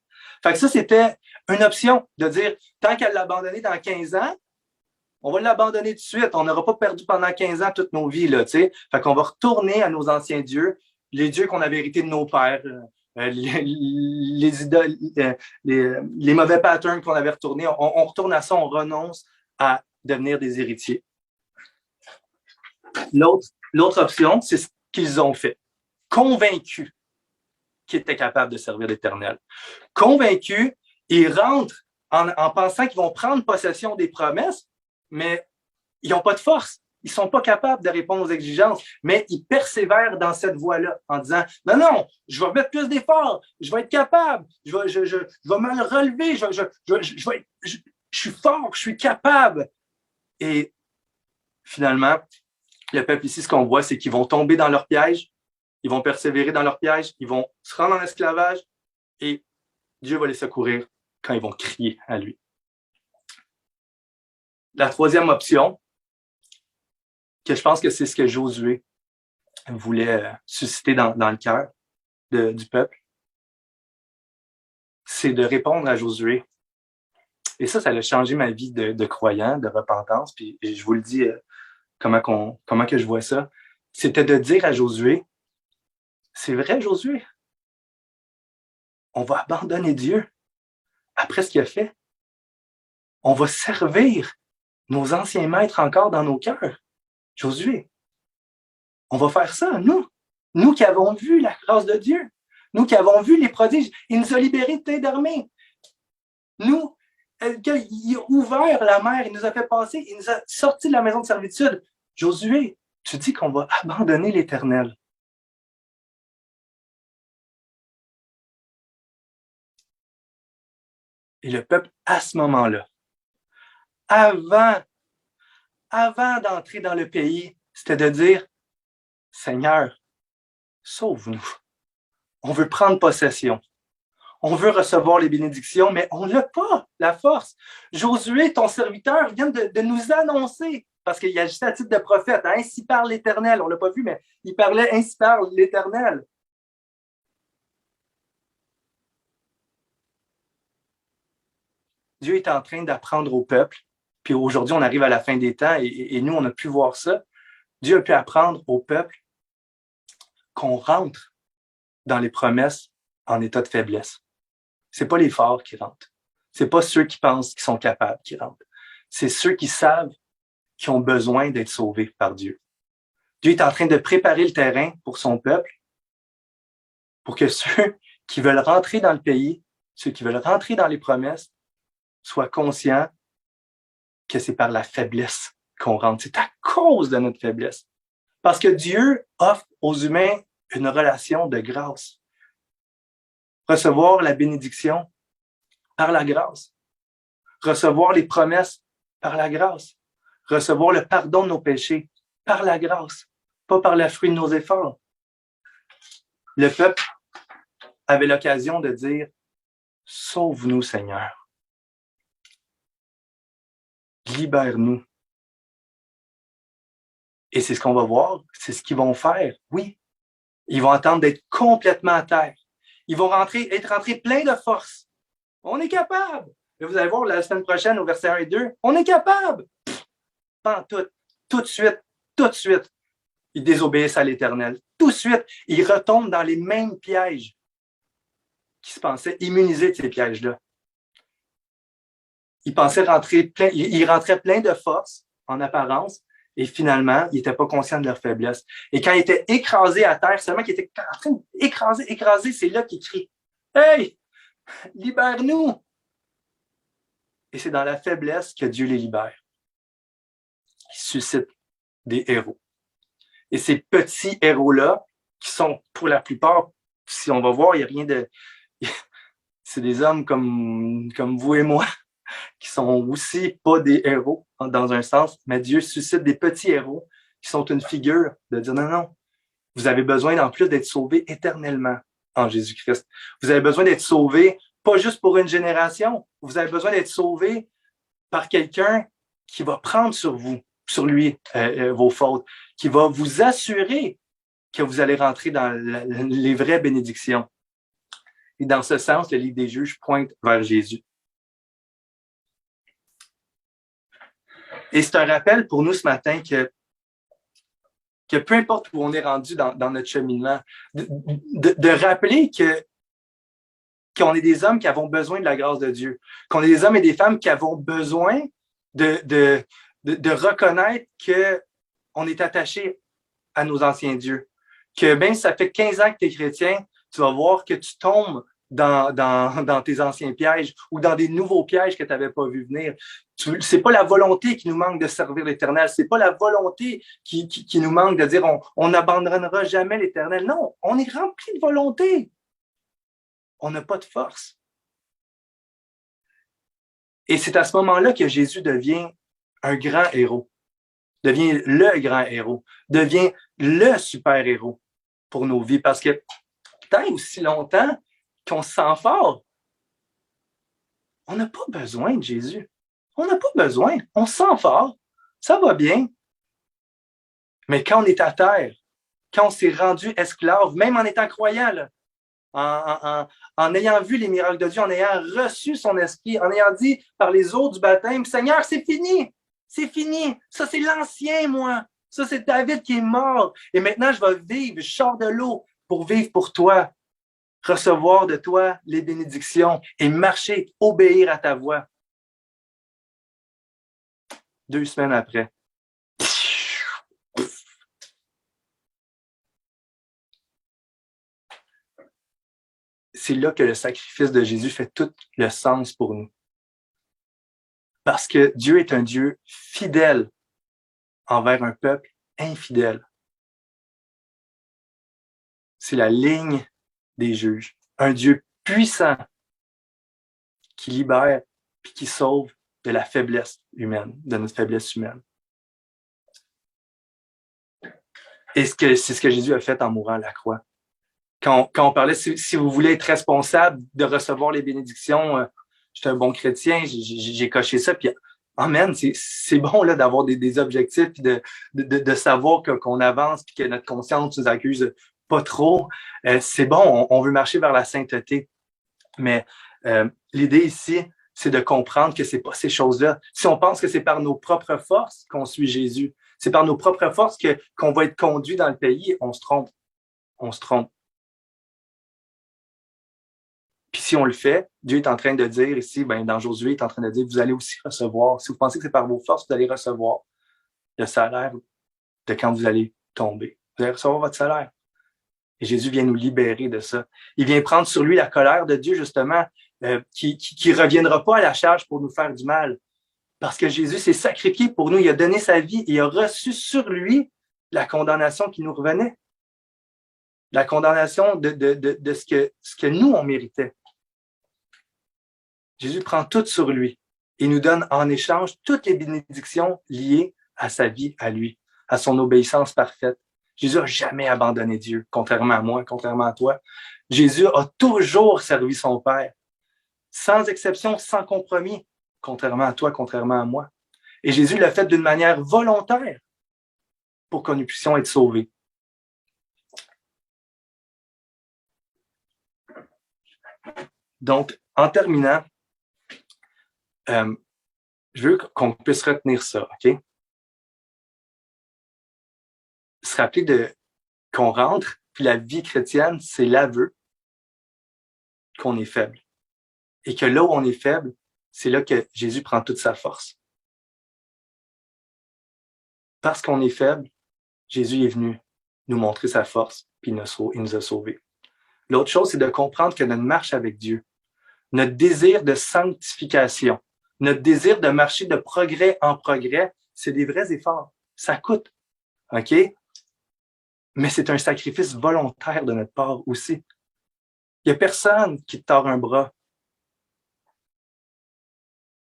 Fait que ça, c'était une option de dire, tant qu'à l'abandonner dans 15 ans, on va l'abandonner tout de suite. On n'aura pas perdu pendant 15 ans toutes nos vies, là, tu sais. Fait qu'on va retourner à nos anciens dieux, les dieux qu'on avait hérités de nos pères, les idoles, les mauvais patterns qu'on avait retournés. On retourne à ça, on renonce à devenir des héritiers. L'autre option, c'est ce qu'ils ont fait. Convaincus qu'ils étaient capables de servir l'Éternel. Convaincus, ils rentrent en pensant qu'ils vont prendre possession des promesses, mais ils n'ont pas de force. Ils ne sont pas capables de répondre aux exigences, mais ils persévèrent dans cette voie-là en disant « Non, je vais mettre plus d'efforts, je vais être capable, je vais me relever, je suis fort, je suis capable. » Et finalement, le peuple ici, ce qu'on voit, c'est qu'ils vont tomber dans leur piège, ils vont persévérer dans leur piège, ils vont se rendre en esclavage et Dieu va les secourir quand ils vont crier à lui. La troisième option, que je pense que c'est ce que Josué voulait susciter dans le cœur du peuple, c'est de répondre à Josué. Et ça a changé ma vie de croyant, de repentance, puis je vous le dis comment que je vois ça. C'était de dire à Josué, c'est vrai, Josué, on va abandonner Dieu après ce qu'il a fait. On va servir nos anciens maîtres encore dans nos cœurs. Josué, on va faire ça, nous qui avons vu la grâce de Dieu, nous qui avons vu les prodiges. Il nous a libérés de tête d'armée. Nous, il a ouvert la mer, il nous a fait passer, il nous a sortis de la maison de servitude. Josué, tu dis qu'on va abandonner l'Éternel. Et le peuple, à ce moment-là, avant d'entrer dans le pays, c'était de dire, Seigneur, sauve-nous. On veut prendre possession. On veut recevoir les bénédictions, mais on n'a pas la force. Josué, ton serviteur, vient de nous annoncer, parce qu'il agissait à titre de prophète, ainsi parle l'Éternel. On ne l'a pas vu, mais il parlait ainsi parle l'Éternel. Dieu est en train d'apprendre au peuple, puis aujourd'hui, on arrive à la fin des temps et nous, on a pu voir ça. Dieu a pu apprendre au peuple qu'on rentre dans les promesses en état de faiblesse. C'est pas les forts qui rentrent. C'est pas ceux qui pensent qu'ils sont capables qui rentrent. C'est ceux qui savent qu'ils ont besoin d'être sauvés par Dieu. Dieu est en train de préparer le terrain pour son peuple, pour que ceux qui veulent rentrer dans le pays, ceux qui veulent rentrer dans les promesses, soient conscients que c'est par la faiblesse qu'on rentre. C'est à cause de notre faiblesse. Parce que Dieu offre aux humains une relation de grâce. Recevoir la bénédiction par la grâce. Recevoir les promesses par la grâce. Recevoir le pardon de nos péchés par la grâce, pas par le fruit de nos efforts. Le peuple avait l'occasion de dire « Sauve-nous, Seigneur. Libère-nous. » Et c'est ce qu'on va voir, c'est ce qu'ils vont faire. Oui, ils vont attendre d'être complètement à terre. Ils vont être rentrés pleins de force. On est capable. Et vous allez voir la semaine prochaine au verset 1 et 2, on est capable. Pas tout de suite, ils désobéissent à l'Éternel. Tout de suite, ils retombent dans les mêmes pièges qui se pensaient immunisés de ces pièges-là. Ils rentraient plein de force en apparence, et finalement, ils n'étaient pas conscients de leur faiblesse. Et quand ils étaient écrasés à terre, seulement qu'ils étaient en train d'écraser, c'est là qu'ils crient « Hey, libère-nous! » Et c'est dans la faiblesse que Dieu les libère. Il suscite des héros. Et ces petits héros-là, qui sont pour la plupart, si on va voir, il n'y a rien de... C'est des hommes comme vous et moi, qui sont aussi pas des héros dans un sens, mais Dieu suscite des petits héros qui sont une figure de dire non, non, vous avez besoin en plus d'être sauvés éternellement en Jésus-Christ. Vous avez besoin d'être sauvés pas juste pour une génération, vous avez besoin d'être sauvés par quelqu'un qui va prendre sur vous, sur lui, vos fautes, qui va vous assurer que vous allez rentrer dans les vraies bénédictions. Et dans ce sens, le livre des Juges pointe vers Jésus. Et c'est un rappel pour nous ce matin que peu importe où on est rendu dans notre cheminement, de rappeler qu'on est des hommes qui avons besoin de la grâce de Dieu, qu'on est des hommes et des femmes qui avons besoin de reconnaître qu'on est attaché à nos anciens dieux. Que même ça fait 15 ans que tu es chrétien, tu vas voir que tu tombes dans tes anciens pièges ou dans des nouveaux pièges que tu n'avais pas vu venir. C'est pas la volonté qui nous manque de servir l'Éternel. C'est pas la volonté qui nous manque de dire on n'abandonnera jamais l'Éternel. Non, on est rempli de volonté. On n'a pas de force. Et c'est à ce moment-là que Jésus devient un grand héros, devient le grand héros, devient le super-héros pour nos vies. Parce que tant aussi longtemps qu'on se sent fort, on n'a pas besoin de Jésus. On n'a pas besoin. On se sent fort. Ça va bien. Mais quand on est à terre, quand on s'est rendu esclave, même en étant croyant, là, en ayant vu les miracles de Dieu, en ayant reçu son esprit, en ayant dit par les eaux du baptême, Seigneur, c'est fini. C'est fini. Ça, c'est l'ancien, moi. Ça, c'est David qui est mort. Et maintenant, je vais vivre. Je sors de l'eau pour vivre pour toi. Recevoir de toi les bénédictions et marcher, obéir à ta voix. 2 semaines après. C'est là que le sacrifice de Jésus fait tout le sens pour nous. Parce que Dieu est un Dieu fidèle envers un peuple infidèle. C'est la ligne des juges. Un Dieu puissant qui libère et qui sauve de la faiblesse humaine, de notre faiblesse humaine. Et c'est ce que Jésus a fait en mourant à la croix. Quand on parlait, si vous voulez être responsable de recevoir les bénédictions, j'étais un bon chrétien, j'ai coché ça, puis amen, c'est bon là d'avoir des objectifs, puis de savoir qu'on avance, puis que notre conscience nous accuse pas trop. C'est bon, on veut marcher vers la sainteté. Mais l'idée ici, c'est de comprendre que c'est pas ces choses-là. Si on pense que c'est par nos propres forces qu'on suit Jésus, c'est par nos propres forces qu'on va être conduit dans le pays, on se trompe. On se trompe. Puis si on le fait, Dieu est en train de dire ici, dans Josué, il est en train de dire, vous allez aussi recevoir. Si vous pensez que c'est par vos forces, vous allez recevoir le salaire de quand vous allez tomber. Vous allez recevoir votre salaire. Et Jésus vient nous libérer de ça. Il vient prendre sur lui la colère de Dieu, justement, qui reviendra pas à la charge pour nous faire du mal. Parce que Jésus s'est sacrifié pour nous. Il a donné sa vie et il a reçu sur lui la condamnation qui nous revenait. La condamnation de ce que nous, on méritait. Jésus prend tout sur lui et nous donne en échange toutes les bénédictions liées à sa vie, à lui, à son obéissance parfaite. Jésus n'a jamais abandonné Dieu, contrairement à moi, contrairement à toi. Jésus a toujours servi son Père, sans exception, sans compromis, contrairement à toi, contrairement à moi. Et Jésus l'a fait d'une manière volontaire pour que nous puissions être sauvés. Donc, en terminant, je veux qu'on puisse retenir ça, OK? Se rappeler qu'on rentre, puis la vie chrétienne, c'est l'aveu qu'on est faible. Et que là où on est faible, c'est là que Jésus prend toute sa force. Parce qu'on est faible, Jésus est venu nous montrer sa force, puis il nous a sauvés. L'autre chose, c'est de comprendre que notre marche avec Dieu, notre désir de sanctification, notre désir de marcher de progrès en progrès, c'est des vrais efforts. Ça coûte. OK? mais c'est un sacrifice volontaire de notre part aussi. Il n'y a personne qui te tord un bras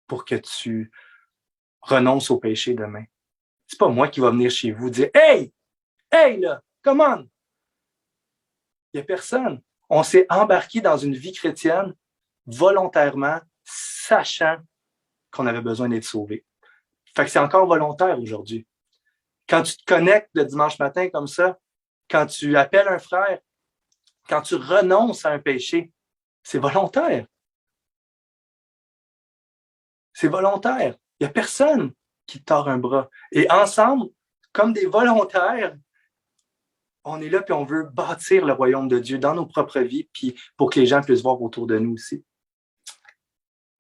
pour que tu renonces au péché demain. C'est pas moi qui va venir chez vous dire « Hey! Hey, là! Come on! » Il n'y a personne. On s'est embarqué dans une vie chrétienne volontairement, sachant qu'on avait besoin d'être sauvé. Fait que c'est encore volontaire aujourd'hui. Quand tu te connectes le dimanche matin comme ça, quand tu appelles un frère, quand tu renonces à un péché, c'est volontaire. C'est volontaire. Il n'y a personne qui tord un bras. Et ensemble, comme des volontaires, on est là puis on veut bâtir le royaume de Dieu dans nos propres vies, puis pour que les gens puissent voir autour de nous aussi.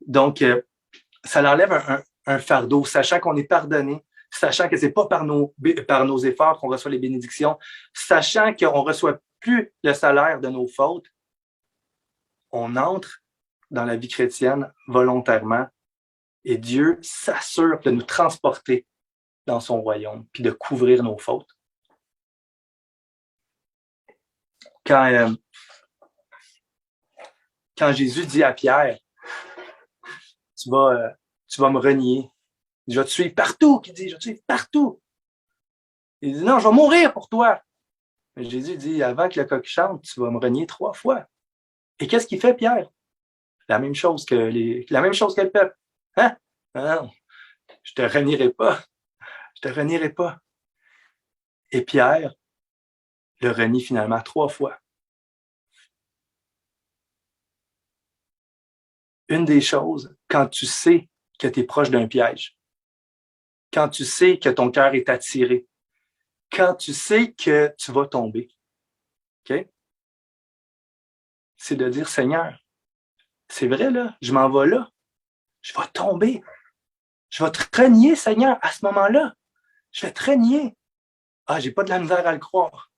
Donc, ça enlève un fardeau, sachant qu'on est pardonné, sachant que c'est pas par nos efforts qu'on reçoit les bénédictions, sachant qu'on reçoit plus le salaire de nos fautes, on entre dans la vie chrétienne volontairement et Dieu s'assure de nous transporter dans son royaume puis de couvrir nos fautes. Quand Jésus dit à Pierre, tu vas me renier. Je vais te suivre partout, qui dit, je vais te suivre partout. Il dit, non, je vais mourir pour toi. Mais Jésus dit, avant que le coq chante, tu vas me renier 3 fois. Et qu'est-ce qu'il fait, Pierre? La même chose que le peuple. Hein? Non, je te renierai pas. Je te renierai pas. Et Pierre le renie finalement 3 fois. Une des choses, quand tu sais que tu es proche d'un piège, quand tu sais que ton cœur est attiré, quand tu sais que tu vas tomber, OK? C'est de dire, Seigneur, c'est vrai, là, je m'en vais là. Je vais tomber. Je vais te renier, Seigneur, à ce moment-là. Je vais te renier. Ah, j'ai pas de la misère à le croire.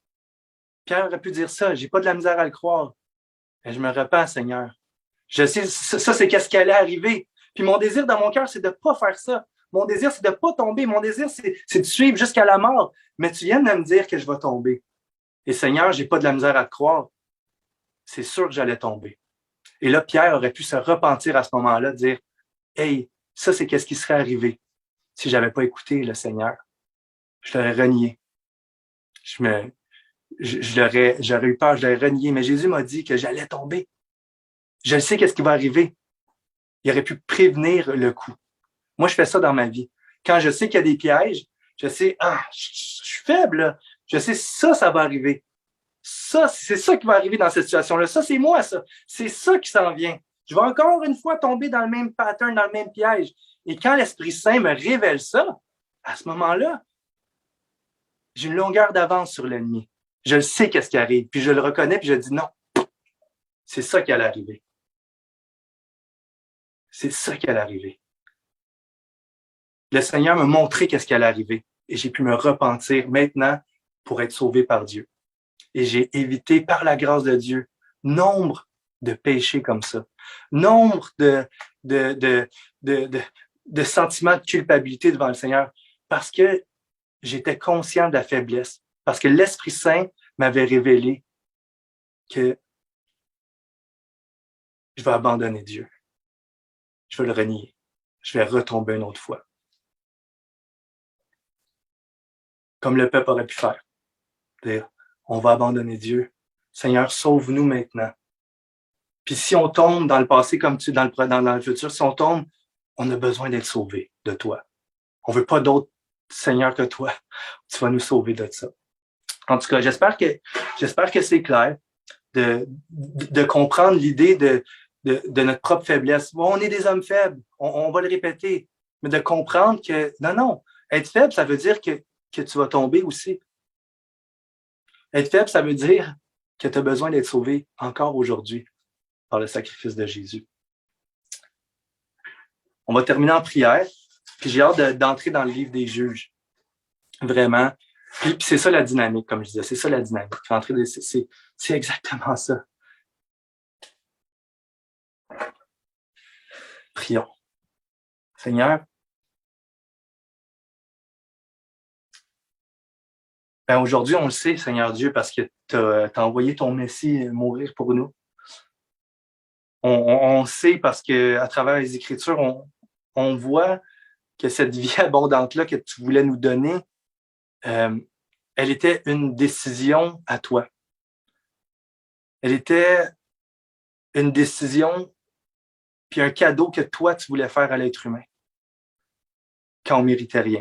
Pierre aurait pu dire ça, j'ai pas de la misère à le croire. Mais je me repens, Seigneur. Je sais, ça c'est qu'est-ce qui allait arriver. Puis mon désir dans mon cœur, c'est de pas faire ça. Mon désir, c'est de pas tomber. Mon désir, c'est de suivre jusqu'à la mort. Mais tu viens de me dire que je vais tomber. Et Seigneur, j'ai pas de la misère à te croire. C'est sûr que j'allais tomber. Et là, Pierre aurait pu se repentir à ce moment-là, dire, hey, ça c'est qu'est-ce qui serait arrivé si j'avais pas écouté le Seigneur. Je l'aurais renié. J'aurais eu peur, je l'aurais renié. Mais Jésus m'a dit que j'allais tomber. Je sais qu'est-ce qui va arriver. Il aurait pu prévenir le coup. Moi, je fais ça dans ma vie. Quand je sais qu'il y a des pièges, je sais, je suis faible, là. Je sais, ça va arriver. Ça, c'est ça qui va arriver dans cette situation-là. Ça, c'est moi, ça. C'est ça qui s'en vient. Je vais encore une fois tomber dans le même pattern, dans le même piège. Et quand l'Esprit Saint me révèle ça, à ce moment-là, j'ai une longueur d'avance sur l'ennemi. Je le sais qu'est-ce qui arrive, puis je le reconnais, puis je dis non. C'est ça qui allait arriver. C'est ça qui allait arriver. Le Seigneur m'a montré qu'est-ce qui allait arriver et j'ai pu me repentir maintenant pour être sauvé par Dieu. Et j'ai évité, par la grâce de Dieu, nombre de péchés comme ça, nombre de sentiments de culpabilité devant le Seigneur parce que j'étais conscient de la faiblesse, parce que l'Esprit Saint m'avait révélé que je vais abandonner Dieu. Je vais le renier. Je vais retomber une autre fois. Comme le peuple aurait pu faire. Dire, on va abandonner Dieu. Seigneur, sauve-nous maintenant. Puis si on tombe dans le passé comme tu dans le futur, si on tombe, on a besoin d'être sauvé de toi. On veut pas d'autre Seigneur que toi. Tu vas nous sauver de ça. En tout cas, j'espère que c'est clair de comprendre l'idée de notre propre faiblesse. Bon, on est des hommes faibles, on va le répéter, mais de comprendre que non, être faible, ça veut dire que tu vas tomber aussi. Être faible, ça veut dire que tu as besoin d'être sauvé encore aujourd'hui par le sacrifice de Jésus. On va terminer en prière, puis j'ai hâte d'entrer dans le livre des Juges. Vraiment. Puis c'est ça la dynamique, comme je disais, c'est ça la dynamique. C'est exactement ça. Prions. Seigneur, Ben aujourd'hui, on le sait, Seigneur Dieu, parce que tu as envoyé ton Messie mourir pour nous. On sait parce que à travers les Écritures, on voit que cette vie abondante-là que tu voulais nous donner, elle était une décision à toi. Elle était une décision puis un cadeau que toi, tu voulais faire à l'être humain quand on méritait rien.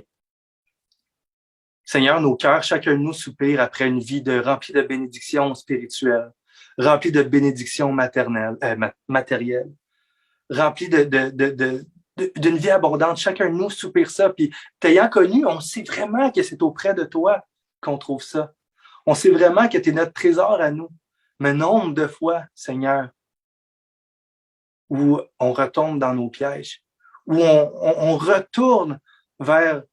Seigneur, nos cœurs, chacun de nous soupire après une vie remplie de bénédictions spirituelles, remplie de bénédictions matérielles, remplie d'une vie abondante. Chacun de nous soupire ça. Puis, t'ayant connu, on sait vraiment que c'est auprès de toi qu'on trouve ça. On sait vraiment que tu es notre trésor à nous. Mais nombre de fois, Seigneur, où on retombe dans nos pièges, où on retourne vers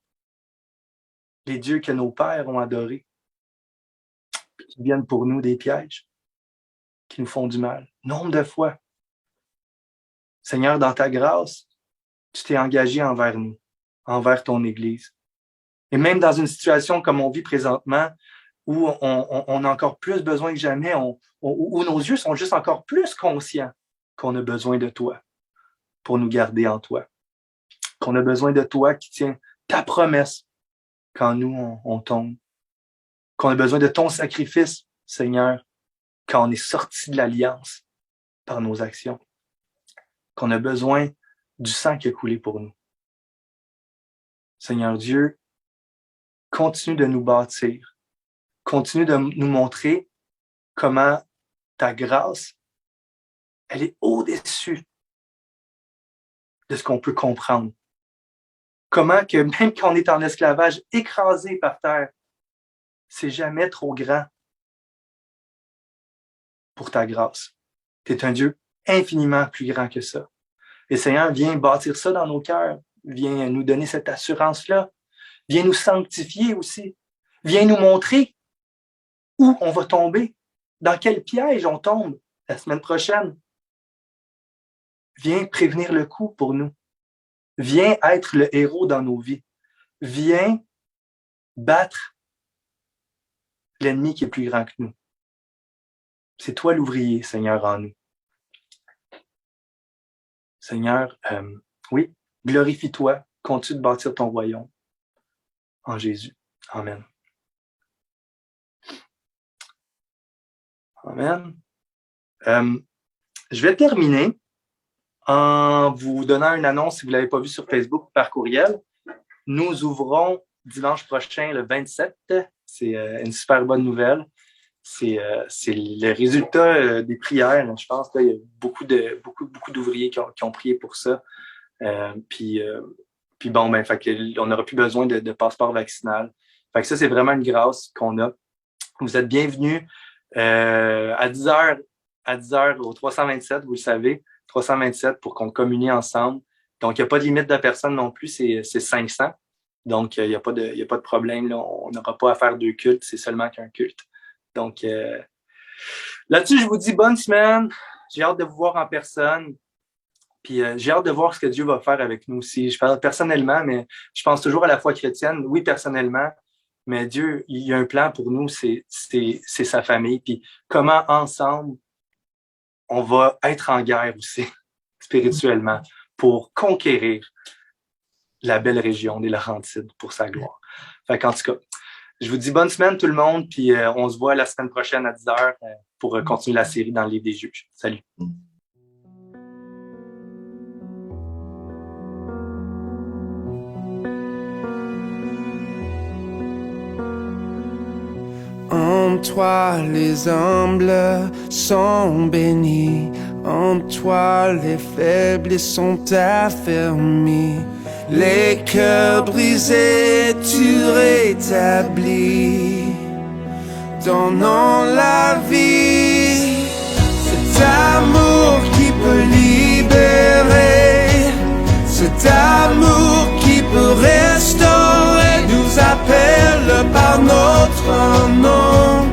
les dieux que nos pères ont adorés, qui viennent pour nous des pièges, qui nous font du mal. Nombre de fois. Seigneur, dans ta grâce, tu t'es engagé envers nous, envers ton Église. Et même dans une situation comme on vit présentement, où on a encore plus besoin que jamais, où nos yeux sont juste encore plus conscients qu'on a besoin de toi pour nous garder en toi. Qu'on a besoin de toi qui tient ta promesse quand nous, on tombe. Qu'on a besoin de ton sacrifice, Seigneur, quand on est sorti de l'alliance par nos actions. Qu'on a besoin du sang qui a coulé pour nous. Seigneur Dieu, continue de nous bâtir. Continue de nous montrer comment ta grâce, elle est au-dessus de ce qu'on peut comprendre. Comment que même quand on est en esclavage, écrasé par terre, c'est jamais trop grand pour ta grâce. Tu es un Dieu infiniment plus grand que ça. Et Seigneur, viens bâtir ça dans nos cœurs. Viens nous donner cette assurance-là. Viens nous sanctifier aussi. Viens nous montrer où on va tomber, dans quel piège on tombe la semaine prochaine. Viens prévenir le coup pour nous. Viens être le héros dans nos vies. Viens battre l'ennemi qui est plus grand que nous. C'est toi l'ouvrier, Seigneur, en nous. Seigneur, oui, glorifie-toi, continue de bâtir ton royaume en Jésus. Amen. Amen. Je vais terminer en vous donnant une annonce, si vous ne l'avez pas vu sur Facebook, par courriel. Nous ouvrons dimanche prochain, le 27. C'est une super bonne nouvelle. C'est le résultat des prières. Je pense qu'il y a beaucoup d'ouvriers qui ont prié pour ça. Puis bon, fait que on n'aura plus besoin de passeport vaccinal. Fait que ça, c'est vraiment une grâce qu'on a. Vous êtes bienvenus à 10h au 327, vous le savez, 327 pour qu'on communie ensemble. Donc, il n'y a pas de limite de personnes non plus, c'est 500. Donc, il n'y a pas de problème. Là. On n'aura pas à faire 2 cultes, c'est seulement qu'un culte. Donc, là-dessus, je vous dis bonne semaine. J'ai hâte de vous voir en personne. Puis j'ai hâte de voir ce que Dieu va faire avec nous aussi. Je parle personnellement, mais je pense toujours à la foi chrétienne. Oui, personnellement, mais Dieu, il y a un plan pour nous, c'est sa famille. Puis comment ensemble, on va être en guerre aussi, spirituellement, pour conquérir la belle région des Laurentides pour sa gloire. Fait qu'en tout cas, je vous dis bonne semaine tout le monde, puis on se voit la semaine prochaine à 10h pour continuer la série dans le livre des juges. Salut! En toi les humbles sont bénis, en toi les faibles sont affermis, les cœurs brisés tu rétablis, donnant la vie. Cet amour qui peut libérer, cet amour qui peut restaurer, nous appelle par notre nom.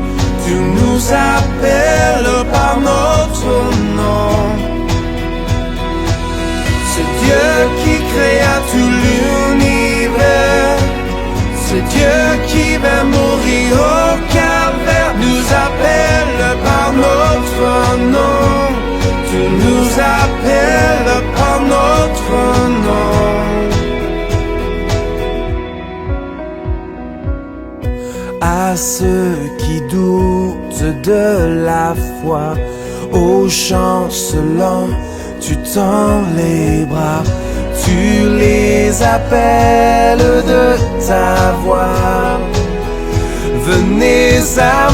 Tu nous appelles par notre nom. C'est Dieu qui créa tout l'univers, c'est Dieu qui va mourir. nom. Tu nous appelles par notre nom. À ceux qui doutent de la foi, aux chancelants, tu tends les bras, tu les appelles de ta voix. Venez à